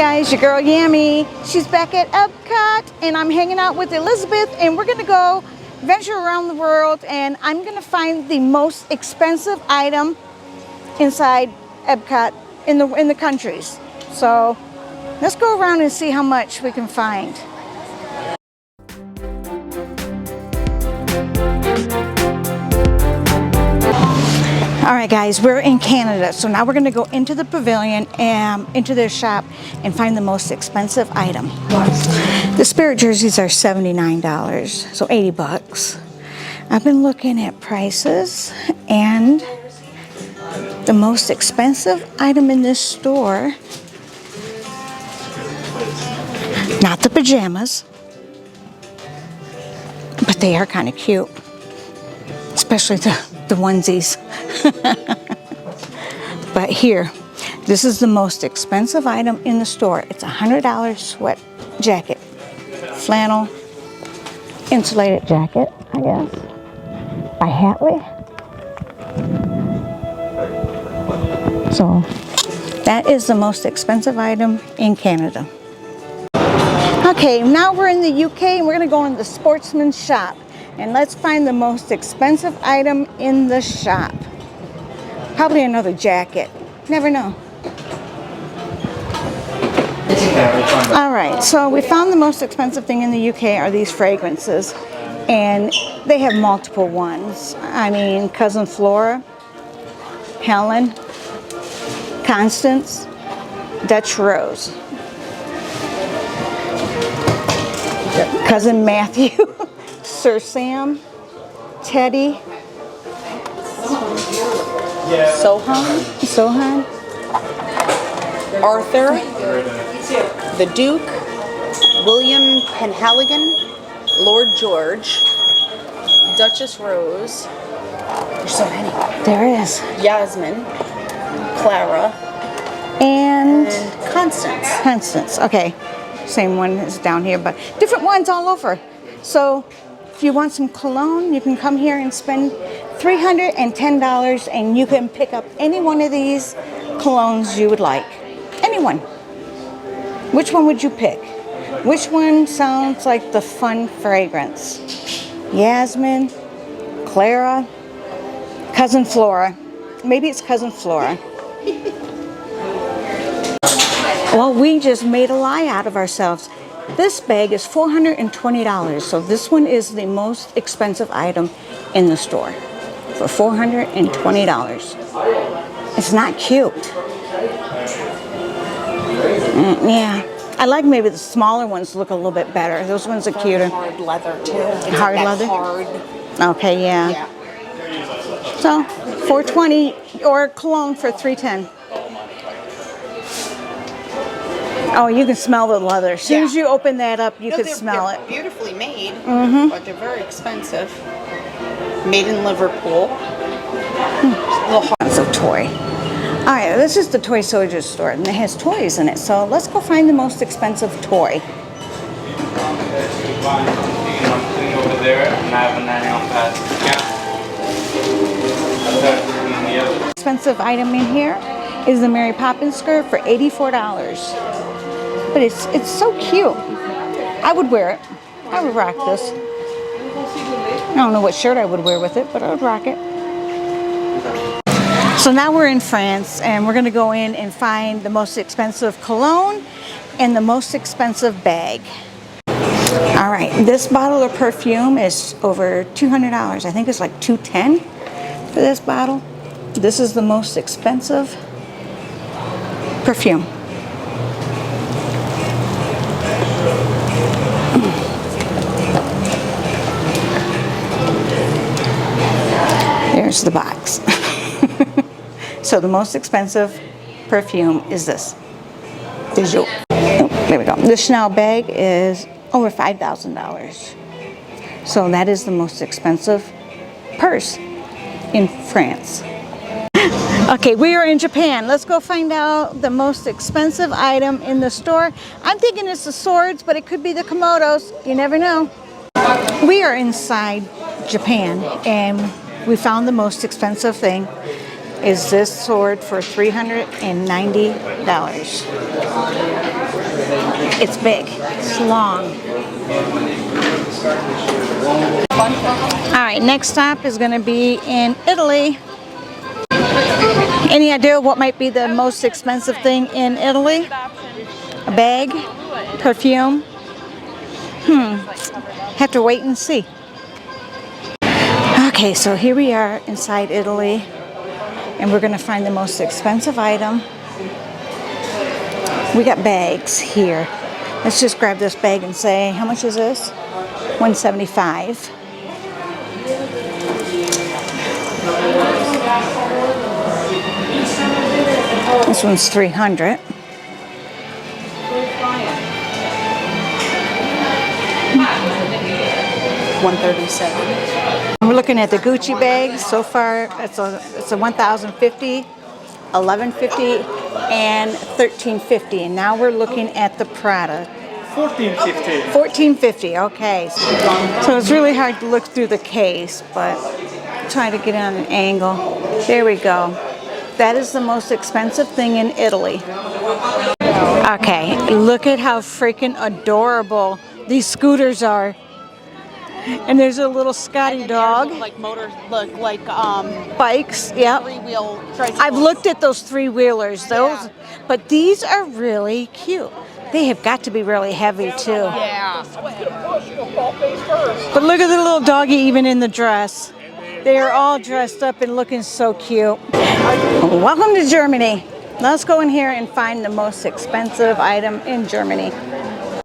guys, your girl Yammi. She's back at Epcot and I'm hanging out with Elizabeth and we're gonna go venture around the world and I'm gonna find the most expensive item inside Epcot in the countries. So let's go around and see how much we can find. All right guys, we're in Canada, so now we're gonna go into the pavilion and into their shop and find the most expensive item. The Spirit jerseys are $79, so 80 bucks. I've been looking at prices and the most expensive item in this store, not the pajamas, but they are kind of cute, especially the onesies. But here, this is the most expensive item in the store. It's a $100 sweat jacket, flannel insulated jacket, I guess, by Hatley. So that is the most expensive item in Canada. Okay, now we're in the UK and we're gonna go in the sportsman's shop and let's find the most expensive item in the shop. Probably another jacket. Never know. All right, so we found the most expensive thing in the UK are these fragrances. And they have multiple ones. I mean, Cousin Flora, Helen, Constance, Dutch Rose, Cousin Matthew, Sir Sam, Teddy, Sohan, Arthur, the Duke, William Penhaligon, Lord George, Duchess Rose. There's so many. There is. Yasmin, Clara, and Constance. Constance. Okay, same one is down here, but different ones all over. So if you want some cologne, you can come here and spend $310 and you can pick up any one of these colognes you would like. Anyone. Which one would you pick? Which one sounds like the fun fragrance? Yasmin, Clara, Cousin Flora. Maybe it's Cousin Flora. Well, we just made a lie out of ourselves. This bag is $420, so this one is the most expensive item in the store for $420. It's not cute. Yeah, I like maybe the smaller ones look a little bit better. Those ones are cuter. Hard leather too. Hard leather? Hard. Okay, yeah. So $420 or cologne for $310. Oh, you can smell the leather. As soon as you open that up, you can smell it. Beautifully made, but they're very expensive. Made in Liverpool. It's a toy. All right, this is the Toy Soldiers store, and it has toys in it. So let's go find the most expensive toy. Expensive item in here is the Mary Poppins skirt for $84. But it's so cute. I would wear it. I would rock this. I don't know what shirt I would wear with it, but I would rock it. So now we're in France and we're gonna go in and find the most expensive cologne and the most expensive bag. All right, this bottle of perfume is over $200. I think it's like $210 for this bottle. This is the most expensive perfume. There's the box. So the most expensive perfume is this. There we go. This Chanel bag is over $5,000. So that is the most expensive purse in France. Okay, we are in Japan. Let's go find out the most expensive item in the store. I'm thinking it's the swords, but it could be the Komodos. You never know. We are inside Japan and we found the most expensive thing. is this sword for $390. It's big, it's long. All right, next stop is going to be in Italy. Any idea what might be the most expensive thing in Italy? A bag? Perfume? Have to wait and see. Okay, so here we are inside Italy, and we're going to find the most expensive item. We got bags here. Let's just grab this bag and say, how much is this? $175. This one's $300. $137. We're looking at the Gucci bags. So far, it's a $1,050, $1,150, and $1,350. And now we're looking at the Prada. $1,450. $1,450. Okay. So it's really hard to look through the case, but try to get on an angle. There we go. That is the most expensive thing in Italy. Okay, look at how freaking adorable these scooters are. And there's a little Scotty dog. Like Bikes, yep. three-wheel tricycles. I've looked at those three-wheelers, but these are really cute. They have got to be really heavy too. Yeah. But look at the little doggy even in the dress. They are all dressed up and looking so cute. Welcome to Germany. Let's go in here and find the most expensive item in Germany.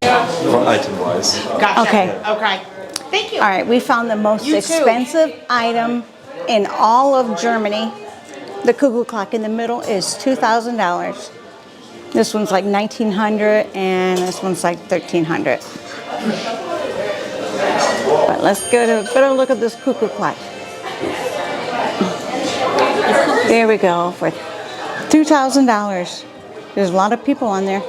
Item-wise. Gotcha. Okay. Okay. Thank you. All right, we found the most expensive item in all of Germany. The cuckoo clock in the middle is $2,000. This one's like $1,900 and this one's like $1,300. But let's get a better look at this cuckoo clock. There we go for $2,000. There's a lot of people on there.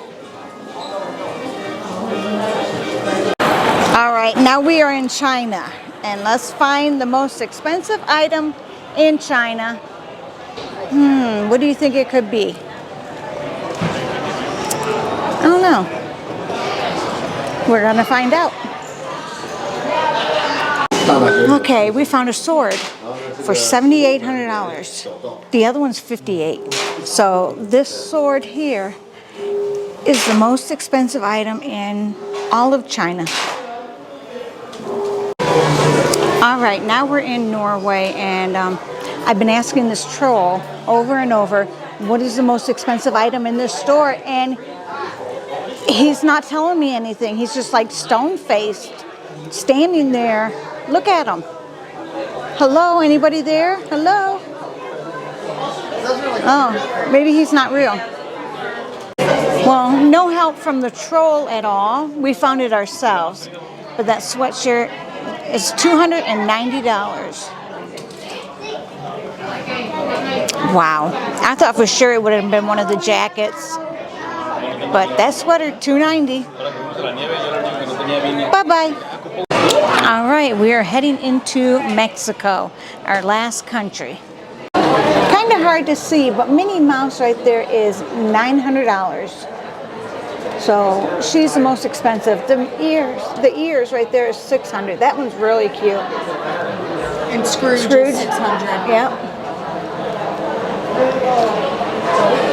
All right, now we are in China, and let's find the most expensive item in China. What do you think it could be? I don't know. We're gonna find out. Okay, we found a sword for $7,800. The other one's $58. So this sword here is the most expensive item in all of China. All right, now we're in Norway, and I've been asking this troll over and over, what is the most expensive item in this store? And he's not telling me anything. He's just like stone-faced, standing there. Look at him. Hello, anybody there? Hello? Oh, maybe he's not real. Well, no help from the troll at all. We found it ourselves. But that sweatshirt is $290. Wow. I thought for sure it would have been one of the jackets. But that sweater, $290. Bye-bye. All right, we are heading into Mexico, our last country. Kind of hard to see, but Minnie Mouse right there is $900. So she's the most expensive. The ears right there is $600. That one's really cute. And Scrooge is $600. Yep.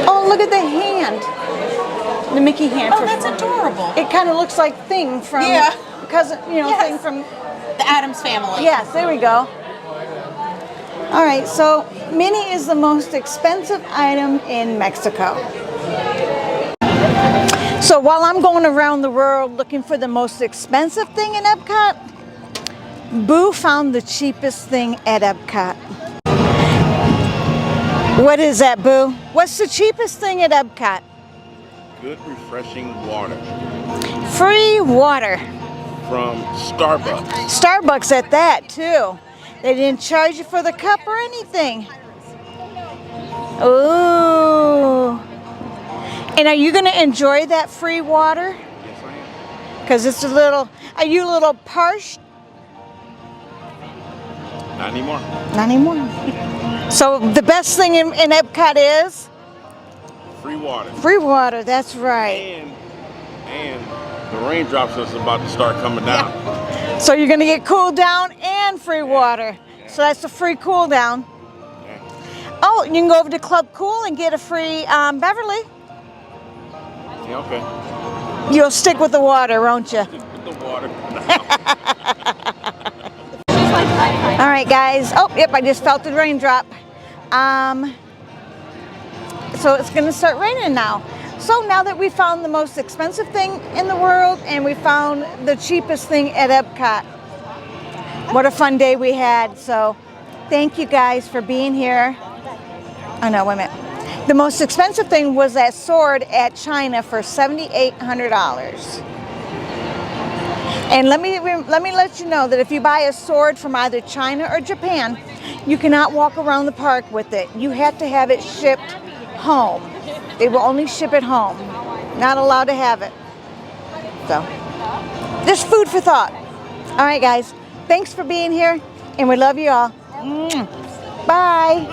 Oh, look at the hand. The Mickey hand. Oh, that's adorable. It kind of looks like Thing from cousin, Thing from the Addams Family. Yes, there we go. All right, so Minnie is the most expensive item in Mexico. So while I'm going around the world looking for the most expensive thing in Epcot, Boo found the cheapest thing at Epcot. What is that, Boo? What's the cheapest thing at Epcot? Good, refreshing water. Free water. From Starbucks. Starbucks at that, too. They didn't charge you for the cup or anything. Ooh. And are you going to enjoy that free water? Yes, I am. Because it's a little, are you a little parched? I Not anymore. Not anymore. So the best thing in Epcot is Free water. free water. That's right. And the raindrops is about to start coming down. So you're gonna get cooled down and free water. So that's a free cool down. Yeah. Oh, you can go over to Club Cool and get a free Beverly. Yeah, okay. You'll stick with the water, won't you? With the water. All right, guys. Oh, yep, I just felt the raindrop. So it's going to start raining now. So now that we found the most expensive thing in the world and we found the cheapest thing at Epcot, what a fun day we had. So thank you guys for being here. Oh, no, wait a minute. The most expensive thing was that sword at China for $7,800. And let me let you know that if you buy a sword from either China or Japan, you cannot walk around the park with it. You have to have it shipped home. They will only ship it home. Not allowed to have it. So, just food for thought. All right, guys. Thanks for being here, and we love you all. Bye.